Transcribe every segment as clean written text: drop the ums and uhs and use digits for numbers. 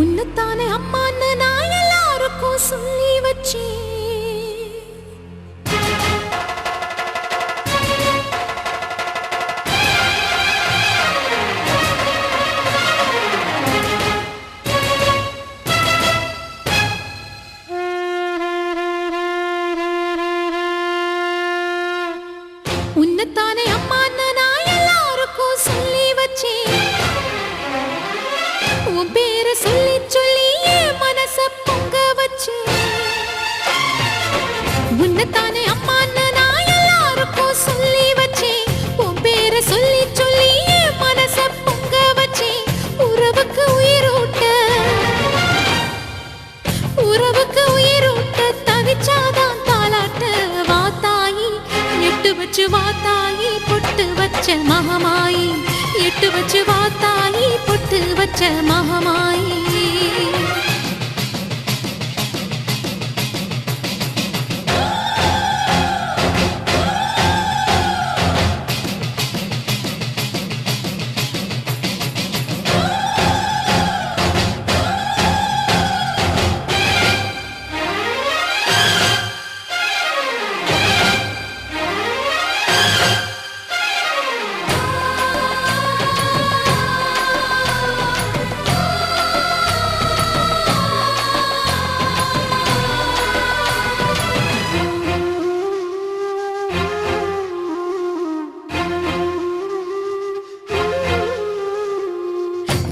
உன்னத்தானே அம்மான்னு நான் எல்லாருக்கும் சொல்லி வச்சேன். உன்னத்தானே அம்மான்னு நான் எல்லாருக்கும் சொல்லி வச்சேன். உன் பேரை சொல்லி சொல்லி என் மனச பொங்க வச்சேன். உன்னத்தானே அம்மான்னு நான் எல்லாருக்கும் சொல்லி வச்சேன். உன் பேரை சொல்லி சொல்லி என் மனச பொங்க வச்சேன். உறவுக்கு உயிரூட்ட தவிச்சாதான் தாலாட்ட வாத்தாயி எட்டு வச்சு வாத்தாயி பொட்டு வச்ச மகமாயி எட்டு வச்சு வாத்தாயி பொட்டு வச்ச மகமாயி.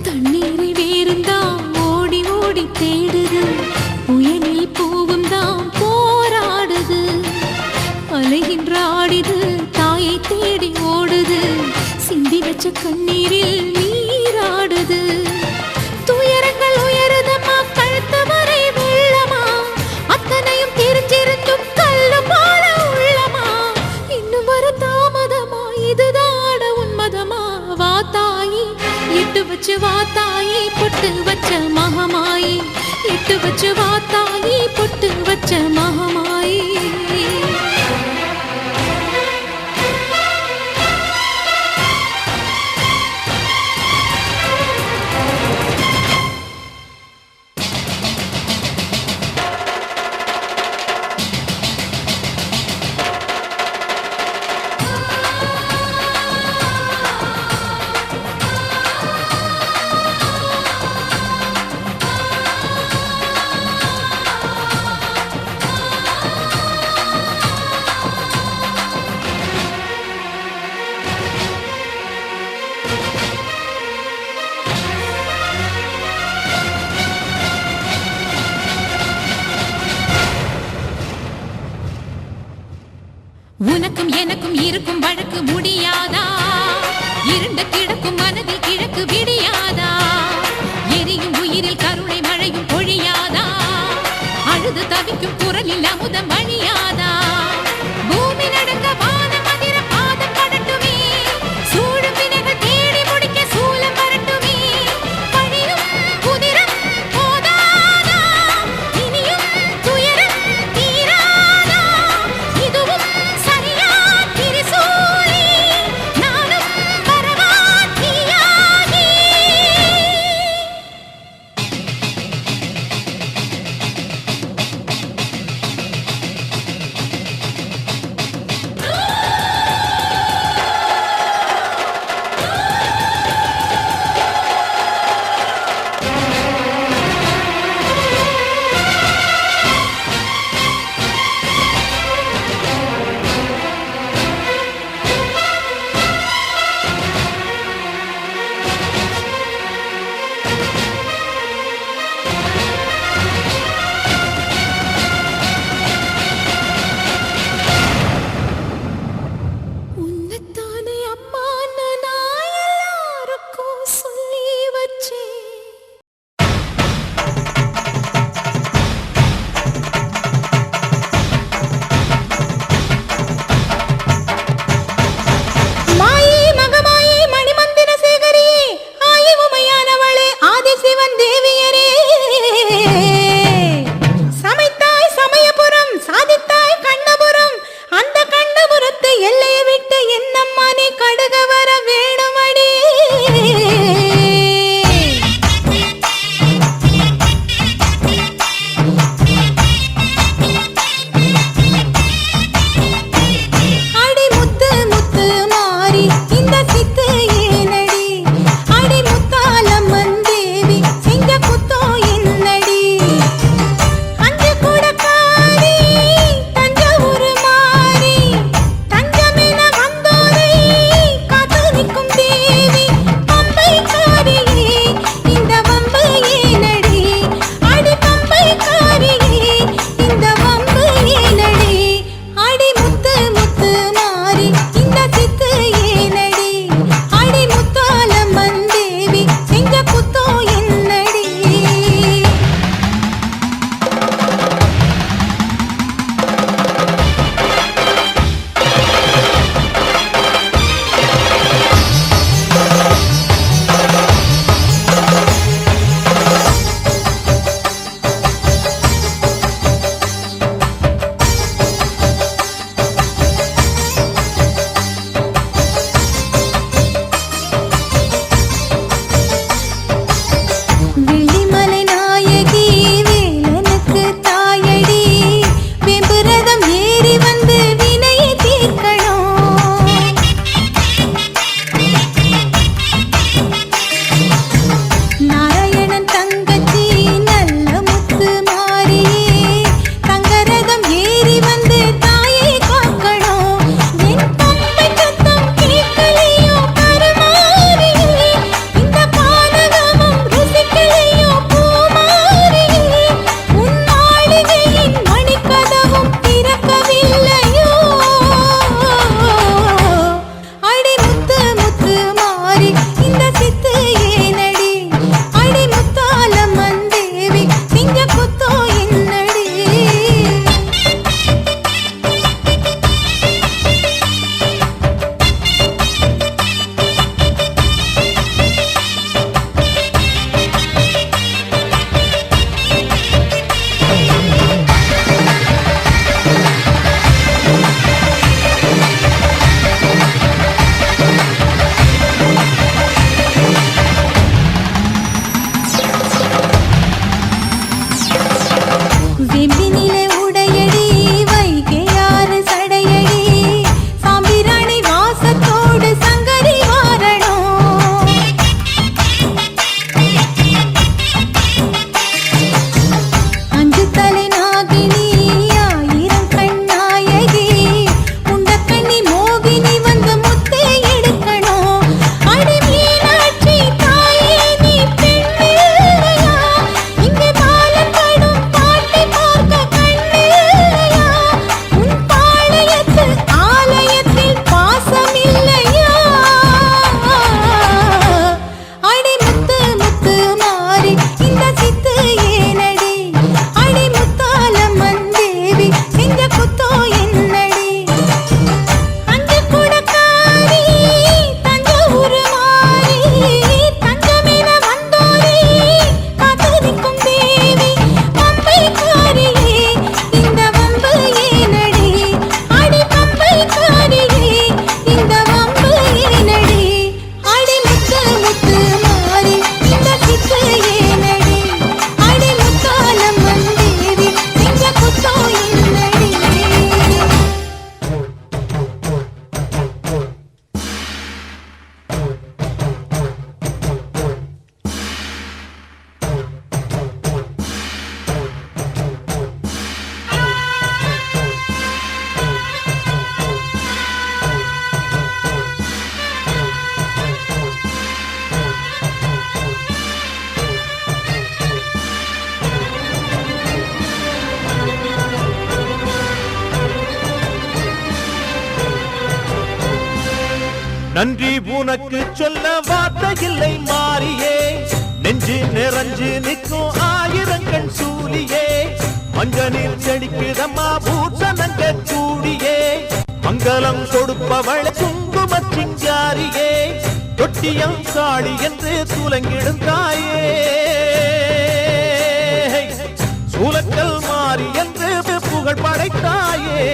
தண்ணீரை வேறுந்தான் ஓடி ஓடி தேடுது. புயலில் பூவும் தான் போராடுது. அலைகின்ற ஆடிது தாயை தேடி ஓடுது. சிந்தி வச்ச கண்ணீரில் நீராடுது. துயரங்கள் உயருதம்மா கழுத்து வரை வெள்ளமா. அத்தனையும் தெரிஞ்சிருந்தும் கல்லு போல உள்ளமா. இன்னும் வர தாமதமா இதுதான உன்மதமா. வாத்தாயி எட்டு வச்சு வாத்தாயி பொட்டு வச்ச மகமாயி எட்டு வச்சு வாத்தாயி பொட்டு வச்ச மகமாயி. உனக்கும் எனக்கும் இருக்கும் வழக்கு முடியாதா. இருண்ட கிடக்கும் மனதில் கிழக்கு விடியாதா. எரியும் உயிரில் கருணை மழையும் பொழியாதா. அழுது தவிக்கும் குரலில் அமுதம் வழியாதா. பூமி நடுங்க வானம் அதிர பாதம் படட்டுமே. சூழும் வினைகள் தேடி முடிக்க சூலம் வரட்டுமே. பழியும் குதிரம் போதாதா. இனியும் துயரம் தீராதா. இதுவும் சரியா திரிசூலி. நானும் வரவா தீயாகி. உன்னத்தானே அம்மான்னு நான் எல்லாருக்கும் சொல்லி வச்சேன். மாயே மகமாயே மணிமந்திர சேகரியே ஆயி உமையானவளே ஆதிசிவன் தேவியரே. சமைத்தாய் சமயபுரம் சாதித்தாய் கண்ணபுரம். அந்த கண்ணபுரத்தை எல்லையை விட்டு என்னம்மா நீ கடுக வர வேணுமடி. நன்றி உனக்கு சொல்ல வார்த்தை இல்லை மாறியே நெஞ்சு நிறைஞ்சு நிற்கும் ஆயிரங்கள் சூலியே மஞ்சனில் செடிக்குதம்மா பூசணங்க கூடியே மங்களம் கொடுப்பவள் குங்கும சிங்காரியே தொட்டியம் காளி என்று துலங்கிடும் தாயே சூலக்கல் மாறி என்று புகழ் படைத்தாயே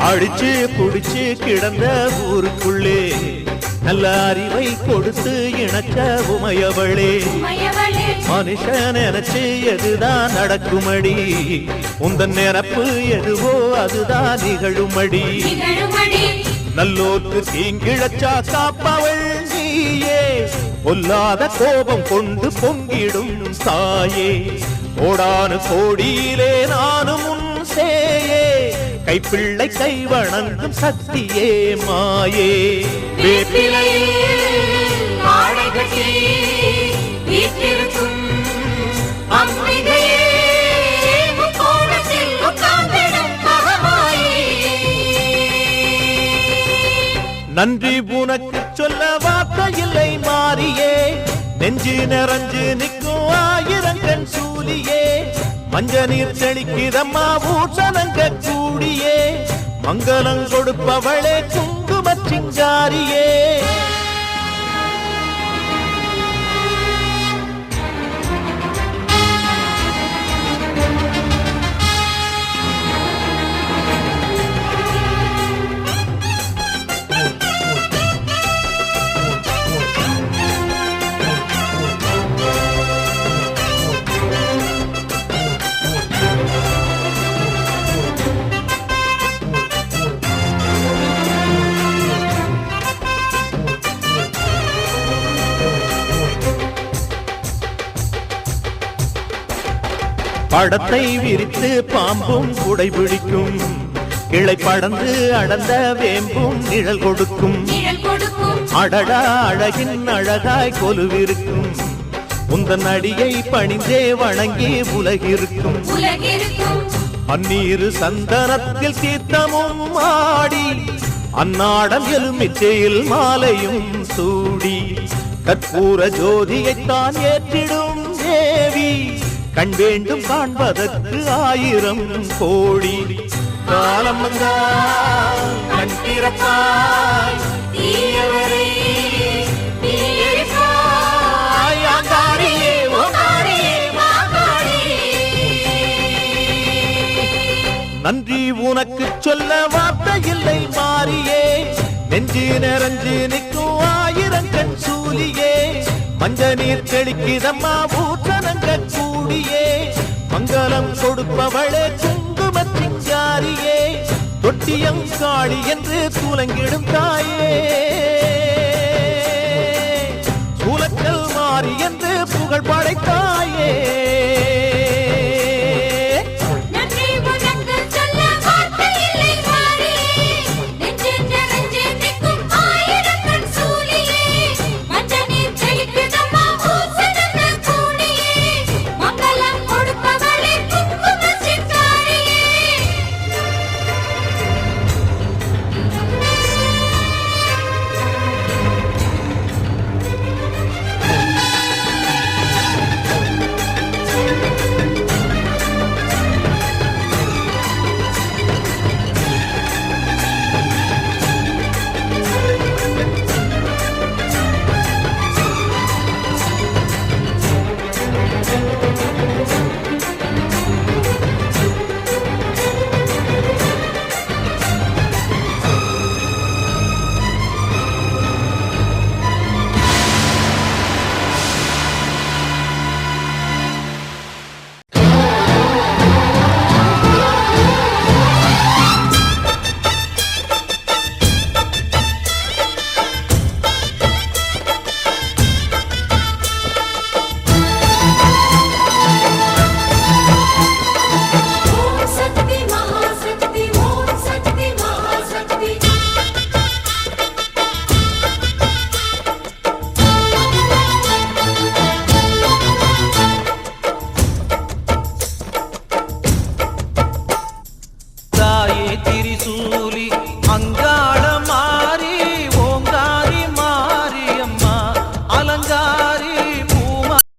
அடிச்சு குடிச்சு கிடந்த ஊருக்குள்ளே நல்ல அறிவை கொடுத்து இணைச்ச உமையவளே மனுஷன் நினைச்சு எதுதான் நடக்குமடி உந்தன் நிரப்பு எதுவோ அதுதான் நிகழுமடி நல்லோர்க்கு தீங்கிழச்சா காப்பவள் நீயே பொல்லாத கோபம் கொண்டு பொங்கிடும் தாயே கோடானு கோடியிலே நானும் உன் சேயே கைப்பிள்ளை கை வணங்கும் சக்தியே மாயே நன்றி உனக்கு சொல்ல வார்த்தை இல்லை மாறியே நெஞ்சு நிறைஞ்சு நிற்கும் ஆயிரங்கன் சூலியே மஞ்ச நீர் செழிக்கிறம்மா பூசணங்க கூடியே மங்களம் கொடுப்பவளே குங்கும சிங்காரியே படத்தை விரித்து பாம்பும் குடை பிடிக்கும் கிளை படந்து அடர்ந்த வேம்பும் நிழல் கொடுக்கும் அடடா அழகின் அழகாய் கொலுவிருக்கும் உந்தன் அடியை பணிந்தே வணங்கி உலகிருக்கும் அந்நீரு சந்தனத்தில் தீர்த்தமும் ஆடி அந்நாடம் எலுமிச்சையில் மாலையும் சூடி கற்பூர ஜோதியைத்தான் ஏற்றிடும் தேவி கண் வேண்டும் காண்பதற்கு ஆயிரம் கோடி காலம் வந்தால் கண் திறப்பாய் தீயவரே நன்றி உனக்கு சொல்ல வார்த்தை இல்லை மாறியே நெஞ்சு நிறைஞ்சு நிற்கும் ஆயிரங்கண் சூலியே மஞ்ச நீர் செழிக்கிறம்மா பூசணங்க கூடியே மங்களம் கொடுப்பவளே குங்கும சிங்காரியே தொட்டியம் காளி என்று துலங்கிடும் தாயே சூலக்கல் மாறி என்று புகழ் படைத்தாயே